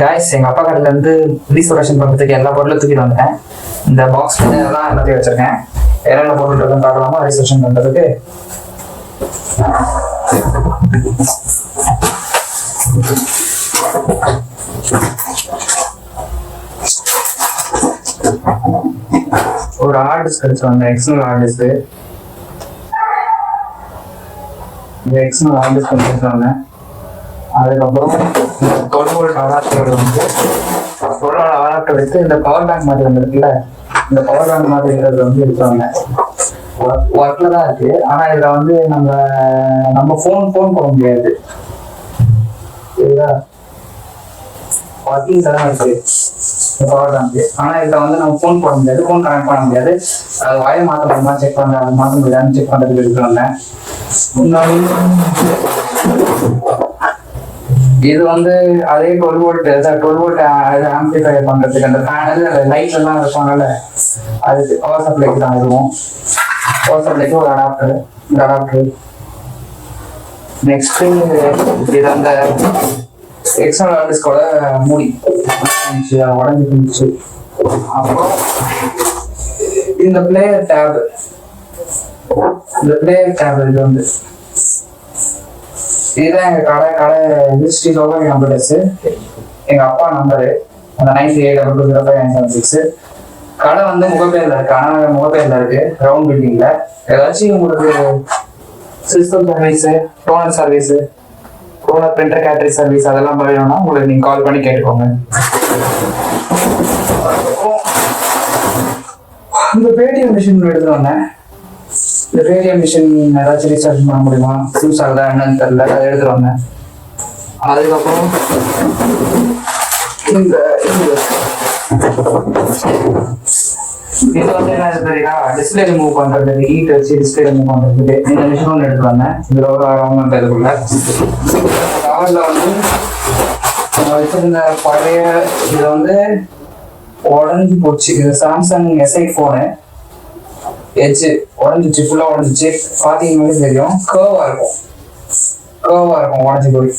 Guys எங்க அப்பா கடையில இருந்து ரீஸ்டோரேஷன் பண்றதுக்கு எல்லா பொருளும் தூக்கிட்டு வந்தேன். இந்த பாக்ஸ் எல்லாம் எல்லாத்தையும் வச்சிருக்கேன். என்னென்ன பொருள் இருக்குன்னு பார்க்கலாமா ரீஸ்டோரேஷன் பண்றதுக்கு? ஒரு ஹார்ட் டிஸ்க் எடுத்து வந்தேன், எக்ஸ்டர்னல் ஹார்ட் டிஸ்க். இந்த எக்ஸ்டர்னல் ஹார்ட் டிஸ்க் எடுத்து வந்தேன். அதுக்கப்புறம் இந்த 12 வோல்ட் அடாப்டர் வந்து 12 வோல்ட் அடாப்டர் எடுத்து இந்த பவர் பேங்க் மாதிரி வந்துருக்குல்ல, இந்த பவர் பேங்க் மாதிரி இருக்கிறது வந்து எடுத்தாங்க. ஒர்க்ல தான் இருக்கு. ஆனா இதுல வந்து நம்ம ஃபோன் போட முடியாது. சரிங்களா? ஒர்க்கிங் தான் இருக்கு பவர் பேங்க். ஆனா இதுல வந்து நம்ம ஃபோன் போட முடியாது, ஃபோன் கனெக்ட் பண்ண முடியாது. அது வயர் மாற்ற முடியுமா செக் பண்ண, அது மாற்ற முடியாதுன்னு செக் பண்றதுக்கு எடுத்துட்டு இது வந்து அதே 12 வோல்ட் ஆம்பிளிஃபை பண்றதுக்கு அந்த பேனல் லைட் எல்லாம் இருப்பாங்கல்ல, அதுக்கு பவர் சப்ளைக்கு தான் இருக்கும். பவர் சப்ளைக்கு ஒரு அடாப்டர், இந்த அடாப்டர். நெக்ஸ்ட் இது அந்த எக்ஸ்டர்னல் ஹார்ட் டிஸ்கோட மூடி உடஞ்சி போயிடுச்சு. அப்புறம் இந்த பிளேயர் டேப், இது வந்து இதுதான் எங்க கடை ஸ்ரீ லோகல் கம்ப்யூட்டர்ஸ். எங்க அப்பா நம்பரு அந்த 98220596. கடை வந்து முகப்பேர்ல இருக்கு. ஆனா முகப்பேர்ல இருக்கு, ரவுண்ட் பில்டிங்ல. ஏதாச்சும் உங்களுக்கு system service, toner service, toner printer கேட்டரி சர்வீஸ் அதெல்லாம் வேணும்னா உங்களுக்கு நீங்க கால் பண்ணி கேட்டுக்கோங்க. இந்த பேடிஎம் மிஷின் எடுத்துட்டு வந்தேன். இந்த பேடிஎம் மிஷின் ஏதாச்சும் ரீசார்ஜ் பண்ண முடியுமா, யூஸ் ஆகுதா என்னன்னு தெரியல, அதை எடுத்துட்டு வந்தேன். அதுக்கப்புறம் இந்த இது வந்து என்ன தெரியுங்களா, டிஸ்பிளே ரிமூவ் பண்றது, ஹீட் வச்சு டிஸ்பிளே ரிமூவ் பண்றதுக்கு இந்த மிஷின் ஒன்று எடுத்து வந்தேன். இதுல ஒரு அரௌண்ட் இதுக்குள்ள கவர்ல வந்து வச்சிருந்த பழைய இது வந்து உடஞ்சி போச்சு. இது சாம்சங் S8 போனு, எட்ஜ் உடஞ்சிச்சு, ஃபுல்லா உடஞ்சிச்சு. பாத்தீங்கன்னா தெரியும், கர்வா இருக்கும் உடஞ்சி போய்.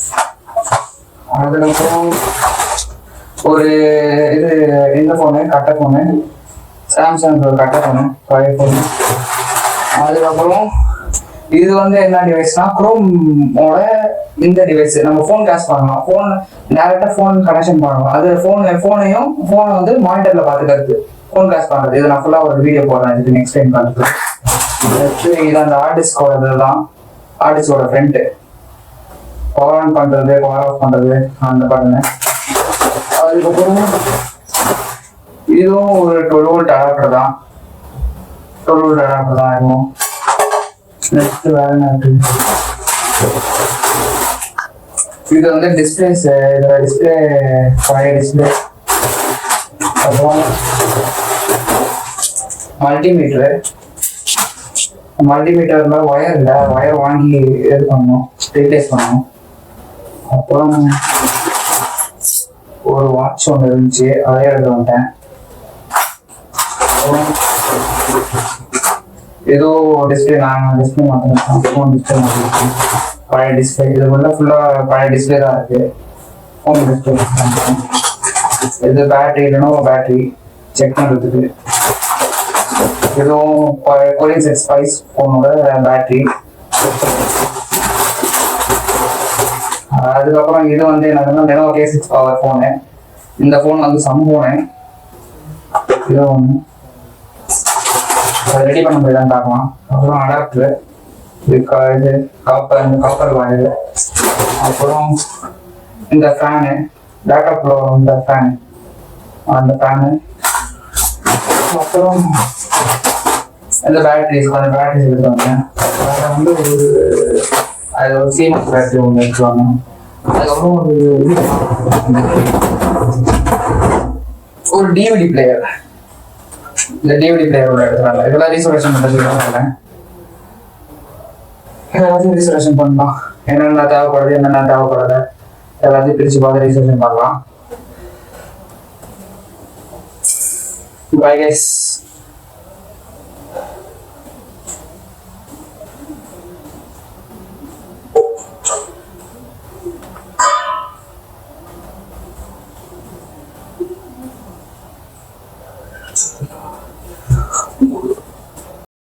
அதுக்கப்புறம் ஒரு இது இந்த போனு, கட்டை போனு, சாம்சங் ஒரு கட்டை போனு, பழைய போனு. அதுக்கப்புறம் இது வந்து என்ன டிவைஸ்னா, குரோமோட இந்த டிவைஸ். நம்ம ஃபோன் கேஷ் பண்ணலாம், ஃபோன் டேரக்டா ஃபோன் கனெக்ஷன் பண்ணலாம். அது ஃபோனை வந்து மானிட்டர்ல பாத்துக்கிறது, ஃபோன் கேஷ் பண்றது. இது நான் ஃபுல்லா ஒரு வீடியோ போடுறேன், இதுக்கு எக்ஸ்பிளைன் பண்றது. இது அந்த ஹார்ட் டிஸ்கோட இதுதான், ஹார்ட் டிஸ்கோட ஃப்ரண்ட். பவர் ஆன் பண்றது, பவர் ஆஃப் பண்றது அந்த பட்டனு. அதுக்கப்புறம் இதுவும் ஒரு 12 வோல்ட் அடாப்டர் தான், இருக்கும். நெக்ஸ்ட் வேற என்ன இருக்கு, இது வந்து டிஸ்பிளேஸ், இதோட டிஸ்பிளே பழைய டிஸ்பிளே. அப்புறம் மல்டிமீட்டர்ல ஒயர் இல்லை, ஒயர் வாங்கி இது பண்ணணும், ரீப்ளேஸ் பண்ணணும். அப்புறம் ஒரு வாட்ச் ஒன்று இருந்துச்சு, அதே எடுத்து வந்துட்டேன். அப்புறம் ஏதோ டிஸ்பிளே, நான் டிஸ்பிளே மாற்றினேன், பழைய டிஸ்பிளே. இது ஃபுல்லா பழைய டிஸ்பிளே தான் இருக்கு, ஃபோன் டிஸ்பிளே. இது பேட்டரி, இல்லைன்னா பேட்டரி செக் பண்றதுக்கு. இதுவும் கொரியன் செட் ஸ்பைஸ் ஃபோனோட பேட்டரி. அதுக்கப்புறம் இது வந்து என்னதுன்னா லெனோவோ K6 பவர் ஃபோனு. இந்த ஃபோன் வந்து சம் ஃபோனு. இது ஒன்று ரெடி பண்ண முடியலன்னு பார்க்கலாம். அப்புறம் அடாப்டர், இது காப்பர் வயரு. அப்புறம் இந்த ஃபேனு, பேக்கப்ல இந்த ஃபேனு, அந்த ஃபேனு. அப்புறம் இந்த பேட்டரிஸ் எடுத்து வந்தேன். அதில் வந்து ஒரு சீமன்ஸ் பேட்டரி ஒன்று எடுத்துவாங்க. அதுக்கப்புறம் ஒரு டிவிடி பிளேயர், இந்த டிவிடி பிளேயரோட எடுத்துறாங்க. இதெல்லாம் ரீசர்வேஷன் பண்ணுறதுக்கு எல்லாத்தையும் ரீசர்வேஷன் பண்ணலாம். என்னென்ன தேவைப்படுது, என்னென்ன தேவைப்படாத எல்லாத்தையும் பிரிச்சு பார்த்து ரீசர்வேஷன் பண்ணலாம். Bye guys.